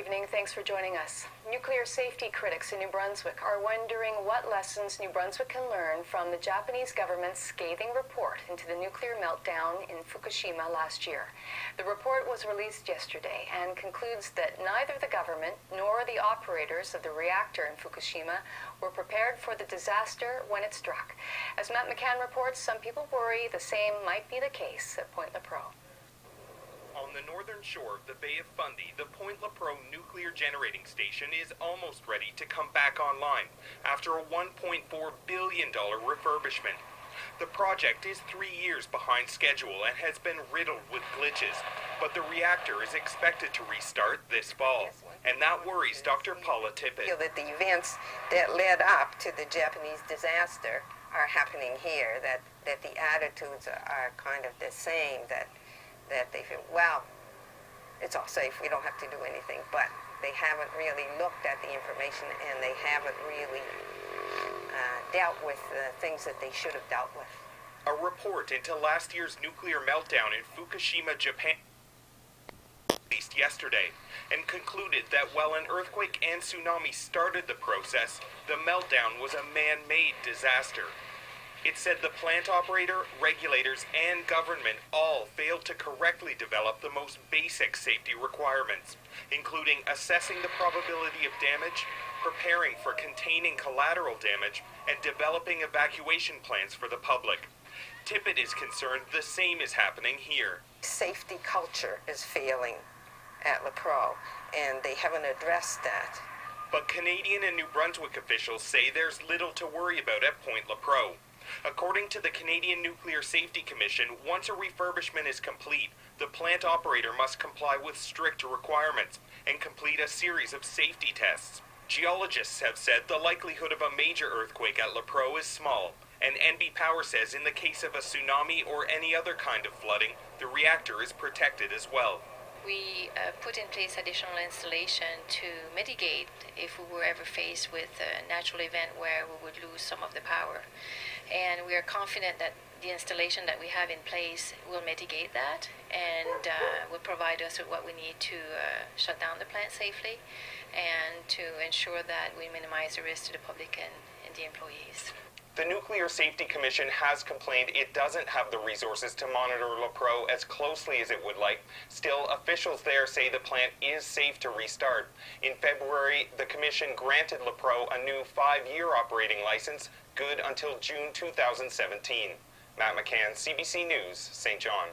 evening. Thanks for joining us. Nuclear safety critics in New Brunswick are wondering what lessons New Brunswick can learn from the Japanese government's scathing report into the nuclear meltdown in Fukushima last year. The report was released yesterday and concludes that neither the government nor the operators of the reactor in Fukushima were prepared for the disaster when it struck. As Matt McCann reports, some people worry the same might be the case at Pointless Lepreau. On the northern shore of the Bay of Fundy, the Pointless Lepreau nuclear generating station is almost ready to come back online after a $1.4 billion refurbishment. The project is 3 years behind schedule and has been riddled with glitches, but the reactor is expected to restart this fall, and that worries Dr. Paula Tippett. I feel that the events that led up to the Japanese disaster are happening here, that the attitudes are kind of the same, that they feel, well, it's all safe, we don't have to do anything, but they haven't really looked at the information and they haven't really dealt with the things that they should have dealt with. A report into last year's nuclear meltdown in Fukushima, Japan, released yesterday, and concluded that while an earthquake and tsunami started the process, the meltdown was a man-made disaster. It said the plant operator, regulators, and government all failed to correctly develop the most basic safety requirements, including assessing the probability of damage, preparing for containing collateral damage, and developing evacuation plans for the public. Tippett is concerned the same is happening here. Safety culture is failing at Lepreau, and they haven't addressed that. But Canadian and New Brunswick officials say there's little to worry about at Pointless Lepreau. According to the Canadian Nuclear Safety Commission, once a refurbishment is complete, the plant operator must comply with strict requirements and complete a series of safety tests. Geologists have said the likelihood of a major earthquake at Lepreau is small, and NB Power says in the case of a tsunami or any other kind of flooding, the reactor is protected as well. We put in place additional installation to mitigate if we were ever faced with a natural event where we would lose some of the power. And we are confident that the installation that we have in place will mitigate that and will provide us with what we need to shut down the plant safely and to ensure that we minimize the risk to the public and the employees. The Nuclear Safety Commission has complained it doesn't have the resources to monitor Lepreau as closely as it would like. Still, officials there say the plant is safe to restart. In February, the Commission granted Lepreau a new 5-year operating license, good until June 2017. Matt McCann, CBC News, St. John.